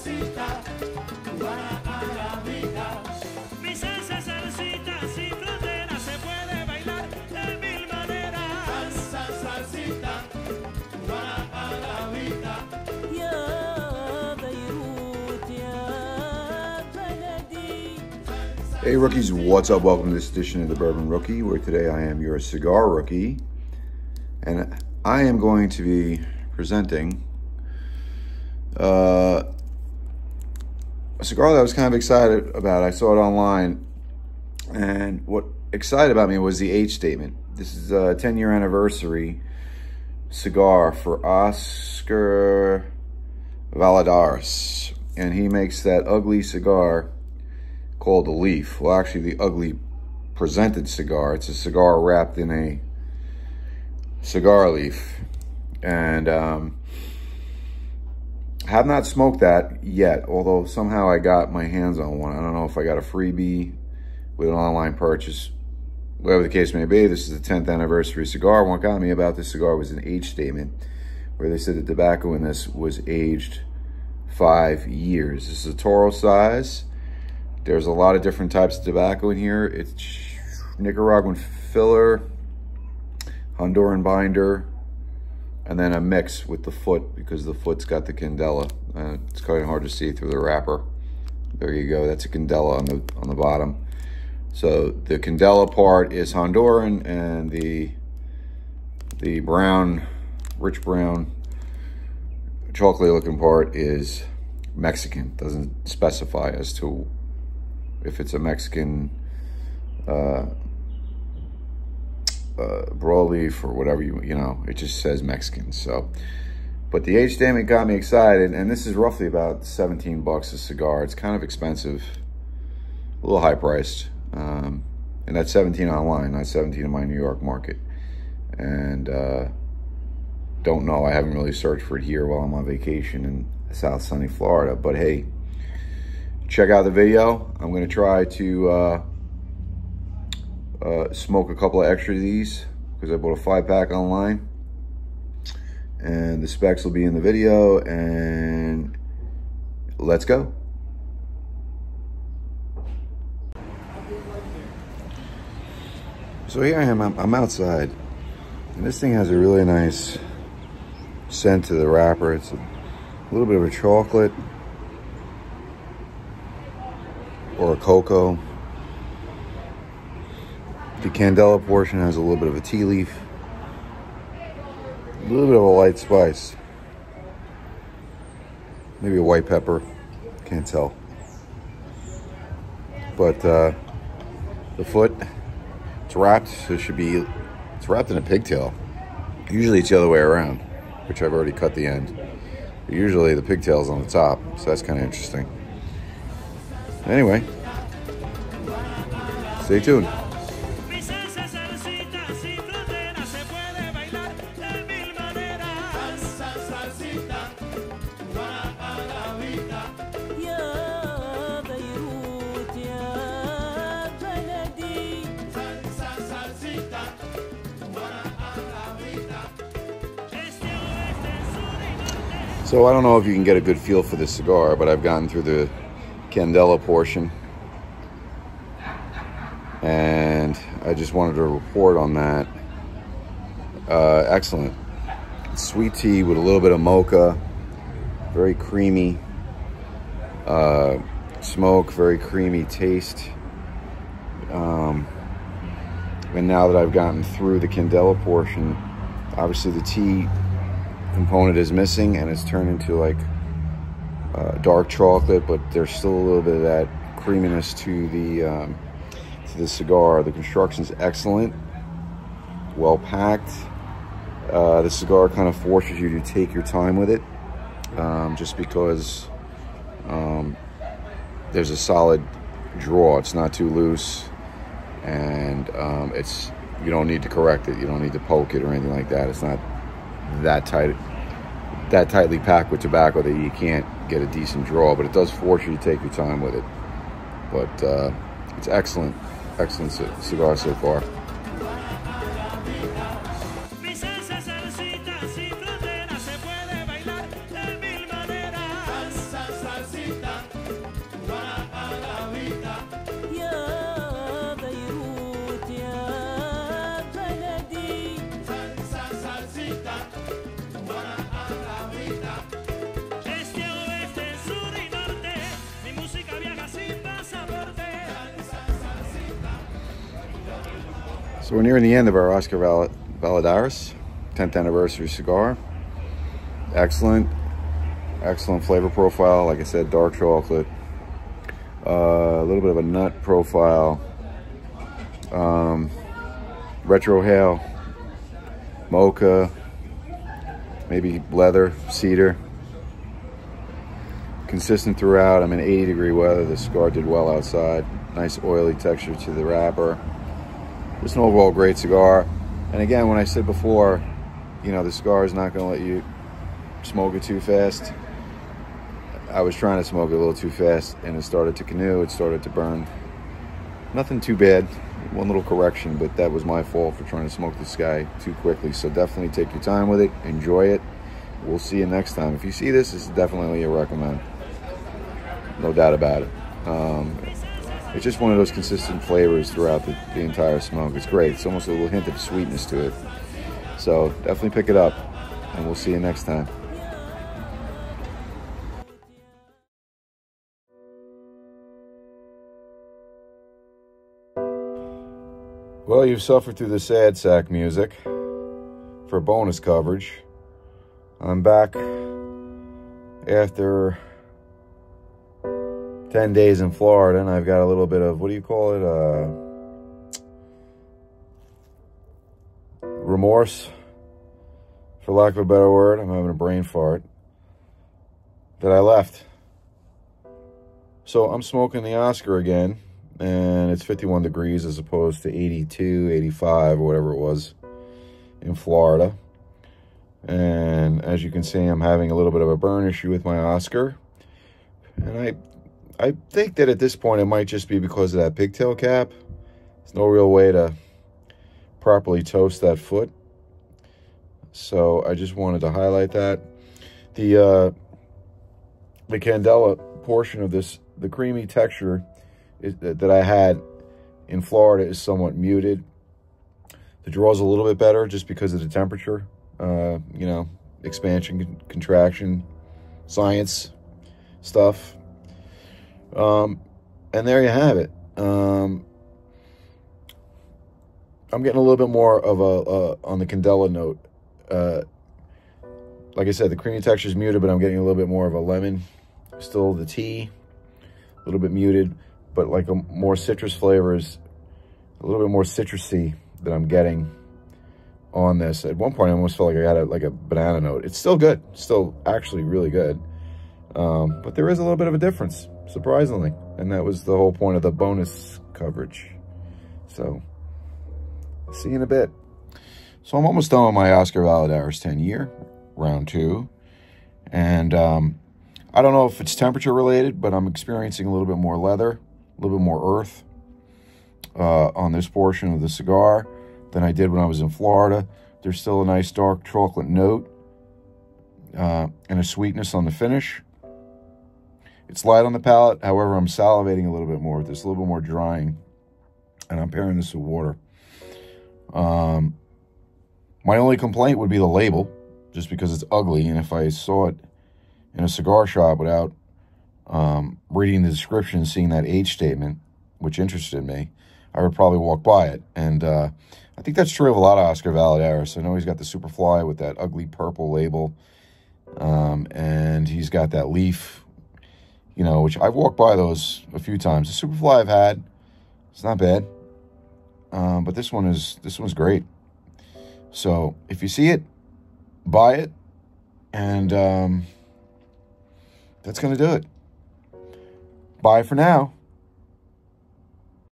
Hey rookies, what's up? Welcome to this edition of the Bourbon Rookie, where today I am your cigar rookie, and I am going to be presenting a cigar that I was kind of excited about. I saw it online, and what excited about me was the age statement. This is a 10-year anniversary cigar for Oscar Valladares, and he makes that ugly cigar called a leaf. Well, actually, the ugly presented cigar. It's a cigar wrapped in a cigar leaf, and have not smoked that yet, although somehow I got my hands on one. I don't know if I got a freebie with an online purchase. Whatever the case may be, this is the 10th anniversary cigar. What got me about this cigar was an age statement where they said the tobacco in this was aged 5 years. This is a Toro size. There's a lot of different types of tobacco in here. It's Nicaraguan filler, Honduran binder, and then a mix with the foot, because the foot's got the candela. It's kind of hard to see through the wrapper. There you go. That's a candela on the bottom. So the candela part is Honduran, and the brown, rich brown, chocolatey looking part is Mexican. Doesn't specify as to if it's a Mexican broadleaf or whatever, you know, it just says Mexican. So, but the age statement got me excited, and this is roughly about 17 bucks a cigar. It's kind of expensive, a little high priced, and that's 17 online, not 17 in my New York market. And don't know, I haven't really searched for it here while I'm on vacation in South sunny Florida, but hey, check out the video. I'm going to try to smoke a couple of extra of these because I bought a 5-pack online, and the specs will be in the video, and let's go. So here I am, I'm outside, and this thing has a really nice scent to the wrapper. It's a little bit of a chocolate or a cocoa. The candela portion has a little bit of a tea leaf, a little bit of a light spice, maybe a white pepper, can't tell. But the foot, it's wrapped, so it's wrapped in a pigtail. Usually it's the other way around, which I've already cut the end. But usually the pigtail's on the top, so that's kind of interesting. Anyway, stay tuned. So I don't know if you can get a good feel for this cigar, but I've gotten through the candela portion, and I just wanted to report on that. Excellent. Sweet tea with a little bit of mocha, very creamy smoke, very creamy taste. And now that I've gotten through the candela portion, obviously the tea component is missing, and it's turned into like dark chocolate, but there's still a little bit of that creaminess to the cigar. The construction's excellent, well packed. The cigar kind of forces you to take your time with it, just because there's a solid draw. It's not too loose, and you don't need to correct it. You don't need to poke it or anything like that. It's not that tightly packed with tobacco that you can't get a decent draw, but it does force you to take your time with it. But it's excellent cigar so far. So we're nearing the end of our Oscar Valladares 10th anniversary cigar. Excellent flavor profile. Like I said, dark chocolate, a little bit of a nut profile, retro hail, mocha, maybe leather, cedar. Consistent throughout. I'm in 80-degree weather. The cigar did well outside. Nice oily texture to the wrapper. Just an overall great cigar. And again, when I said before, you know, the cigar is not going to let you smoke it too fast. I was trying to smoke it a little too fast, and it started to canoe. It started to burn. Nothing too bad. One little correction, but that was my fault for trying to smoke this guy too quickly. So definitely take your time with it. Enjoy it. We'll see you next time. If you see this, this is definitely a recommend. No doubt about it. It's just one of those consistent flavors throughout the entire smoke. It's great. It's almost a little hint of sweetness to it. So definitely pick it up, and we'll see you next time. Well, you've suffered through the sad sack music for bonus coverage. I'm back after 10 days in Florida, and I've got a little bit of, what do you call it? Remorse, for lack of a better word. I'm having a brain fart that I left. So I'm smoking the Oscar again, and it's 51 degrees as opposed to 82, 85, or whatever it was in Florida. And as you can see, I'm having a little bit of a burn issue with my Oscar. And I think that at this point, it might just be because of that pigtail cap. There's no real way to properly toast that foot. So I just wanted to highlight that. The Candela portion of this, the creamy texture that I had in Florida is somewhat muted. The draw's a little bit better just because of the temperature. You know, expansion, contraction, science stuff. And there you have it. I'm getting a little bit more of a on the Candela note. Like I said, the creamy texture is muted, but I'm getting a little bit more of a lemon. Still the tea, a little bit muted, but like a more citrus flavors, a little bit more citrusy that I'm getting on this. At one point, I almost felt like I had like a banana note. It's still good, still actually really good, but there is a little bit of a difference, surprisingly, and that was the whole point of the bonus coverage. So, see you in a bit. So I'm almost done with my Oscar Valladares 10-year, round 2, and I don't know if it's temperature related, but I'm experiencing a little bit more leather, a little bit more earth on this portion of the cigar than I did when I was in Florida. There's still a nice dark chocolate note and a sweetness on the finish. It's light on the palate. However, I'm salivating a little bit more with this, a little bit more drying, and I'm pairing this with water. My only complaint would be the label, just because it's ugly, and if I saw it in a cigar shop without reading the description, seeing that age statement, which interested me, I would probably walk by it. And I think that's true of a lot of Oscar Valladares. I know he's got the Superfly with that ugly purple label, and he's got that leaf, you know, which I've walked by those a few times. The Superfly I've had, it's not bad, but this one's great. So if you see it, buy it, and that's going to do it. Bye for now.